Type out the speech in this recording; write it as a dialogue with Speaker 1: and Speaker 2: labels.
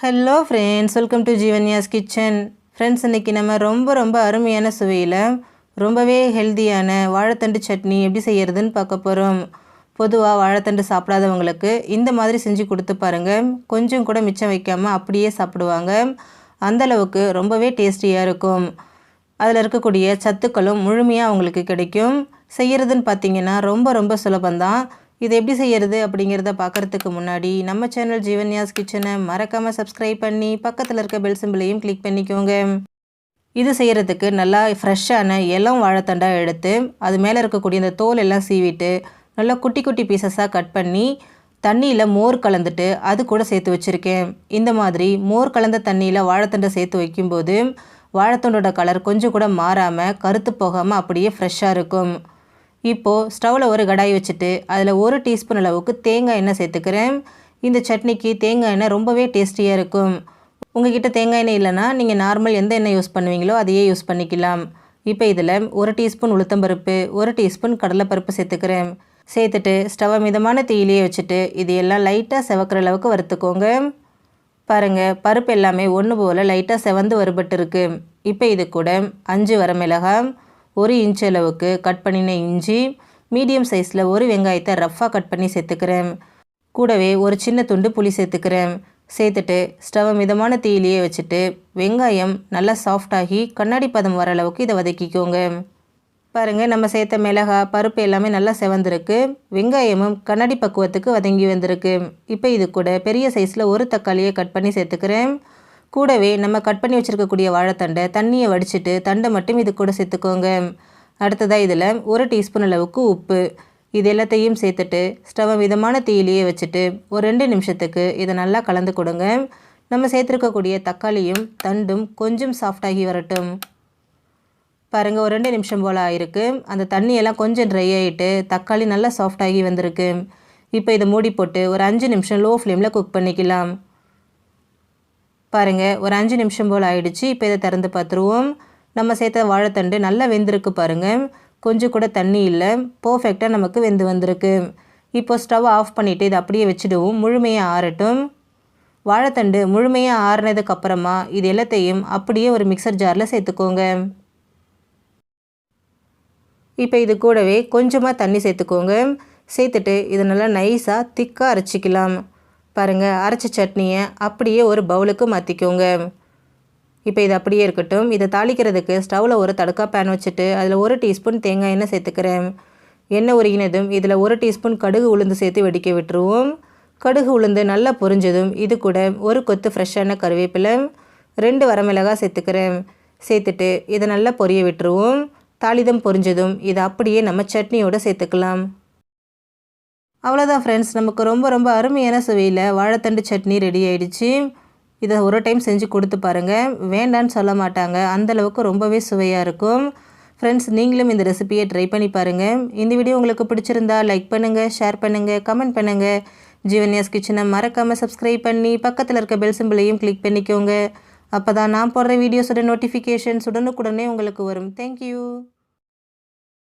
Speaker 1: Hello friends, welcome to Jeevanya's kitchen. Friends, இன்றைக்கி நம்ம ரொம்ப அருமையான சுவையில் ரொம்பவே ஹெல்த்தியான வாழைத்தண்டு சட்னி எப்படி செய்கிறதுன்னு பார்க்க போகிறோம். பொதுவாக வாழைத்தண்டு சாப்பிடாதவங்களுக்கு இந்த மாதிரி செஞ்சு கொடுத்து பாருங்கள். கொஞ்சம் கூட மிச்சம் வைக்காமல் அப்படியே சாப்பிடுவாங்க. அந்தளவுக்கு ரொம்பவே டேஸ்டியாக இருக்கும். அதில் இருக்கக்கூடிய சத்துக்களும் முழுமையாக அவங்களுக்கு கிடைக்கும். செய்கிறதுன்னு பார்த்திங்கன்னா ரொம்ப சுலபந்தான். இது எப்படி செய்கிறது அப்படிங்கிறத பார்க்குறதுக்கு முன்னாடி நம்ம சேனல் ஜீவன்யாஸ் கிச்சனை மறக்காமல் சப்ஸ்கிரைப் பண்ணி பக்கத்தில் இருக்க பெல் சிம்பிளையும் கிளிக் பண்ணிக்கோங்க. இது செய்கிறதுக்கு நல்லா ஃப்ரெஷ்ஷான இளம் வாழைத்தண்டாக எடுத்து அது மேலே இருக்கக்கூடிய இந்த தோல் எல்லாம் சீவிட்டு நல்லா குட்டி பீசஸாக கட் பண்ணி தண்ணியில் மோர் கலந்துட்டு அது கூட சேர்த்து வச்சுருக்கேன். இந்த மாதிரி மோர் கலந்த தண்ணியில் வாழைத்தண்டை சேர்த்து வைக்கும்போது வாழைத்தண்டோட கலர் கொஞ்சம் கூட மாறாமல் கருத்து போகாமல் அப்படியே ஃப்ரெஷ்ஷாக இருக்கும். இப்போது ஸ்டவ்வில் ஒரு கடாய் வச்சுட்டு அதில் 1 டீஸ்பூன் அளவுக்கு தேங்காய் எண்ணெய் சேர்த்துக்கிறேன். இந்த சட்னிக்கு தேங்காய் எண்ணெய் ரொம்பவே டேஸ்டியாக இருக்கும். உங்கள்கிட்ட தேங்காய் எண்ணெய் இல்லைனா நீங்கள் நார்மல் எந்த எண்ணெய் யூஸ் பண்ணுவீங்களோ அதையே யூஸ் பண்ணிக்கலாம். இப்போ இதில் 1 டீஸ்பூன் உளுத்தம்பருப்பு, 1 டீஸ்பூன் கடலைப்பருப்பு சேர்த்துக்கிறேன். சேர்த்துட்டு ஸ்டவ்வை மிதமான தீயிலேயே வச்சுட்டு இது எல்லாம் லைட்டாக செவக்கிற அளவுக்கு வறுத்துக்கோங்க. பாருங்கள், பருப்பு எல்லாமே ஒன்று போல் லைட்டாக செவந்து வறுபட்டு இருக்குது. இப்போ இது கூட 5 வரமிளகாய், 1 இன்ச் அளவுக்கு கட் பண்ணின இஞ்சி, மீடியம் சைஸில் 1 வெங்காயத்தை ரஃப்பாக கட் பண்ணி சேர்த்துக்கிறேன். கூடவே ஒரு சின்ன துண்டு புளி சேர்த்துக்கிறேன். சேர்த்துட்டு ஸ்டவ்வை மிதமான தீயிலேயே வச்சுட்டு வெங்காயம் நல்லா சாஃப்டாகி கண்ணாடி பதம் வர அளவுக்கு இதை வதக்கிக்கோங்க. பாருங்கள், நம்ம சேர்த்த மிளகாய் பருப்பு எல்லாமே நல்லா செவந்திருக்கு. வெங்காயமும் கண்ணாடி பக்குவத்துக்கு வதங்கி வந்திருக்கு. இப்போ இது கூட பெரிய சைஸில் 1 தக்காளியை கட் பண்ணி சேர்த்துக்கிறேன். கூடவே நம்ம கட் பண்ணி வச்சுருக்கக்கூடிய வாழைத்தண்டை தண்ணியை வடிச்சிட்டு தண்டை மட்டும் இது கூட சேர்த்துக்கோங்க. அடுத்ததாக இதில் 1 டீஸ்பூன் அளவுக்கு உப்பு, இது எல்லாத்தையும் சேர்த்துட்டு ஸ்டவ்வை மிதமான தீயிலேயே வச்சுட்டு ஒரு 2 நிமிஷத்துக்கு இதை நல்லா கலந்து கொடுங்க. நம்ம சேர்த்துருக்கக்கூடிய தக்காளியும் தண்டும் கொஞ்சம் சாஃப்டாகி வரட்டும். பாருங்கள், ஒரு 2 நிமிஷம் போல் ஆயிருக்கு. அந்த தண்ணியெல்லாம் கொஞ்சம் ட்ரை ஆகிட்டு தக்காளி நல்லா சாஃப்டாகி வந்திருக்கு. இப்போ இதை மூடி போட்டு ஒரு 5 நிமிஷம் லோ ஃப்ளேமில் குக் பண்ணிக்கலாம். பாருங்கள், ஒரு 5 நிமிஷம் போல் ஆயிடுச்சு. இப்போ இதை திறந்து பார்த்துருவோம். நம்ம சேர்த்த வாழைத்தண்டு நல்லா வெந்திருக்கு பாருங்கள். கொஞ்சம் கூட தண்ணி இல்லை, பர்ஃபெக்டாக நமக்கு வெந்து வந்திருக்கு. இப்போ ஸ்டவ் ஆஃப் பண்ணிவிட்டு இதை அப்படியே வச்சுடுவோம், முழுமையாக ஆறட்டும். வாழைத்தண்டு முழுமையாக ஆறினதுக்கப்புறமா இது எல்லாத்தையும் அப்படியே ஒரு மிக்சர் ஜாரில் சேர்த்துக்கோங்க. இப்போ இது கூடவே கொஞ்சமாக தண்ணி சேர்த்துக்கோங்க. சேர்த்துட்டு இதை நல்லா நைஸாக திக்காக அரைச்சிக்கலாம். பாருங்கள், அரைச்ச சட்னியை அப்படியே ஒரு பவுலுக்கு மாற்றிக்கோங்க. இப்போ இது அப்படியே இருக்கட்டும். இதை தாளிக்கிறதுக்கு ஸ்டவ்வில் ஒரு தடுக்கா பேன் வச்சுட்டு அதில் 1 டீஸ்பூன் தேங்காய் எண்ணெய் சேர்த்துக்கிறேன். எண்ணெய் உருகினதும் இதில் 1 டீஸ்பூன் கடுகு உளுந்து சேர்த்து வெடிக்க விட்டுருவோம். கடுகு உளுந்து நல்லா பொரிஞ்சதும் இது கூட ஒரு கொத்து ஃப்ரெஷ்ஷான கருவேப்பிலை, 2 வரமிளகாய் சேர்த்துக்கிறேன். சேர்த்துட்டு இதை நல்லா பொரிய விட்டுருவோம். தாளிதம் பொரிஞ்சதும் இதை அப்படியே நம்ம சட்னியோடு சேர்த்துக்கலாம். அவ்வளோதான் ஃப்ரெண்ட்ஸ், நமக்கு ரொம்ப அருமையான சுவையில் வாழைத்தண்டு சட்னி ரெடி ஆகிடுச்சு. இதை ஒரு டைம் செஞ்சு கொடுத்து பாருங்கள், வேண்டான்னு சொல்ல மாட்டாங்க. அந்தளவுக்கு ரொம்பவே சுவையாக இருக்கும். ஃப்ரெண்ட்ஸ், நீங்களும் இந்த ரெசிபியை ட்ரை பண்ணி பாருங்கள். இந்த வீடியோ உங்களுக்கு பிடிச்சிருந்தா லைக் பண்ணுங்கள், ஷேர் பண்ணுங்கள், கமெண்ட் பண்ணுங்கள். ஜீவன்யாஸ் கிச்சனை மறக்காமல் சப்ஸ்கிரைப் பண்ணி பக்கத்தில் இருக்க பெல் சிம்பிளையும் கிளிக் பண்ணிக்கோங்க. அப்போ தான் நான் போடுற வீடியோஸோட நோட்டிஃபிகேஷன்ஸ் உடனுக்குடனே உங்களுக்கு வரும். தேங்க்யூ.